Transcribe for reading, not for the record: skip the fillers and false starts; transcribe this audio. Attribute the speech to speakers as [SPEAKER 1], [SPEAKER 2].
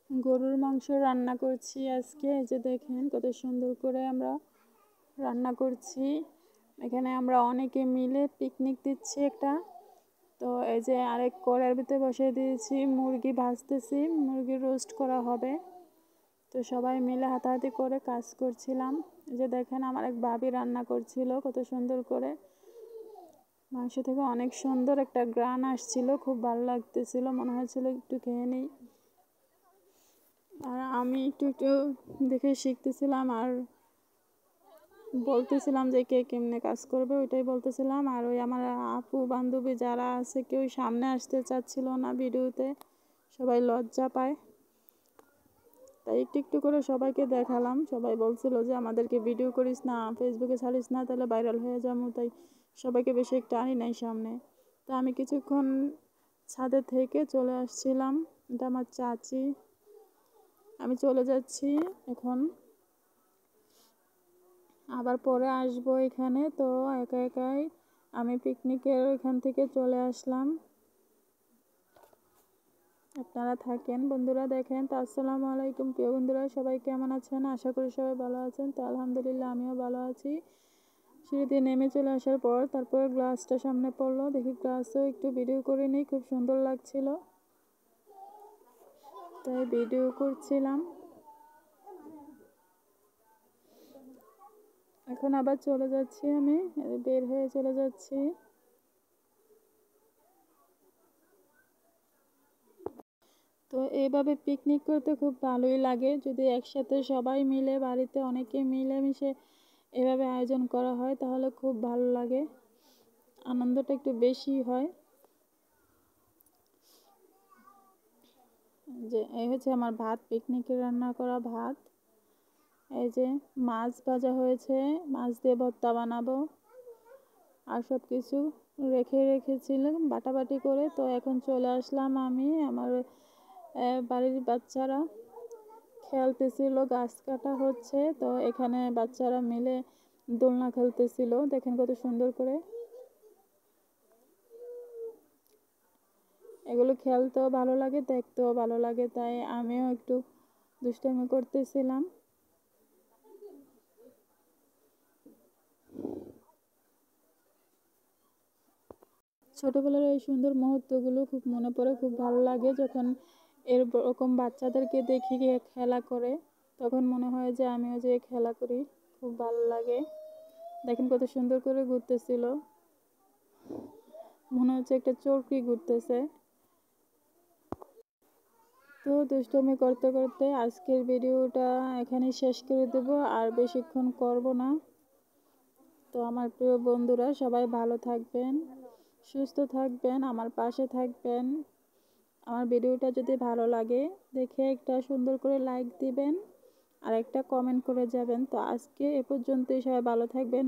[SPEAKER 1] গরুর মাংস রান্না করছি আজকে। এই যে দেখেন কত সুন্দর করে আমরা রান্না করছি। এখানে আমরা অনেকে মিলে পিকনিক দিচ্ছি একটা। তো এই যে আরেক কড়াইয়ের ভিতরে বসিয়ে দিয়েছি, মুরগি ভাজতেছি, মুরগি রোস্ট করা হবে। তো সবাই মিলে হাতাহাতি করে কাজ করছিলাম। এই যে দেখেন আমার এক ভাবি রান্না করছিল কত সুন্দর করে। মাংস থেকে অনেক সুন্দর একটা ঘ্রাণ আসছিল, খুব ভালো লাগতেছিল, মনে হয়েছিল একটু খেয়ে নিই। আর আমি একটু একটু দেখে শিখতেছিলাম আর বলতেছিলাম যে কে কেমনে কাজ করবে ওইটাই বলতেছিলাম। আর ওই আমার আপু বান্ধবী যারা আছে কেউ সামনে আসতে চাচ্ছিল না ভিডিওতে, সবাই লজ্জা পায়। তাই একটু একটু করে সবাইকে দেখালাম। সবাই বলছিল যে আমাদেরকে ভিডিও করিস না, ফেসবুকে ছাড়িস না, তাহলে ভাইরাল হয়ে যাবো। তাই সবাইকে বেশি একটা আনি নাই সামনে। তো আমি কিছুক্ষণ ছাদে থেকে চলে আসছিলাম। এটা আমার চাচি। আমি চলে যাচ্ছি এখন, আবার পরে আসবো এখানে। তো একা একাই আমি পিকনিকের এখান থেকে চলে আসলাম। আপনারা থাকেন বন্ধুরা, দেখেন। তো আসসালামু আলাইকুম প্রিয় বন্ধুরা, সবাই কেমন আছেন? আশা করি সবাই ভালো আছেন। তো আলহামদুলিল্লাহ আমিও ভালো আছি। সিঁড়িতে নেমে চলে আসার পর তারপর গ্লাসটা সামনে পড়লো, দেখি গ্লাসও একটু ভিডিও করে নিই, খুব সুন্দর লাগছিল তাই ভিডিও করছিলাম। এখন আবার চলে যাচ্ছি, আমি বের হয়ে চলে যাচ্ছি। তো এইভাবে পিকনিক করতে খুব ভালোই লাগে, যদি একসাথে সবাই মিলে বাড়িতে অনেকে মিলেমিশে এভাবে আয়োজন করা হয় তাহলে খুব ভালো লাগে, আনন্দটা একটু বেশি হয়। যে এই হচ্ছে আমার ভাত, পিকনিকে রান্না করা ভাত। এই যে মাছ ভাজা হয়েছে, মাছ দিয়ে ভর্তা বানাবো, আর সব কিছু রেখেছিলাম বাটাবাটি করে। তো এখন চলে আসলাম আমি, আমার বাড়ির বাচ্চারা খেলতেছিল, গাছ কাটা হচ্ছে। তো এখানে বাচ্চারা মিলে দোলনা খেলতেছিল, দেখেন কত সুন্দর করে। এগুলো খেলতেও ভালো লাগে, দেখতেও ভালো লাগে, তাই আমিও একটু দুষ্টামি করতেছিলাম। ছোটবেলার এই সুন্দর মুহূর্তগুলো খুব মনে পড়ে, খুব ভালো লাগে যখন এরকম বাচ্চাদেরকে দেখি গিয়ে খেলা করে, তখন মনে হয় যে আমিও যে খেলা করি, খুব ভালো লাগে। দেখেন কত সুন্দর করে ঘুরতেছিল, মনে হচ্ছে একটা চরকি ঘুরতেছে। তো দুষ্টুমি করতে করতে আজকের ভিডিওটা এখানে শেষ করে দেব, আর বেশিক্ষণ করব না। তো আমার প্রিয় বন্ধুরা সবাই ভালো থাকবেন, সুস্থ থাকবেন, আমার পাশে থাকবেন। আমার ভিডিওটা যদি ভালো লাগে দেখে একটা সুন্দর করে লাইক দিবেন আর একটা কমেন্ট করে যাবেন। তো আজকে এ পর্যন্তই, সবাই ভালো থাকবেন।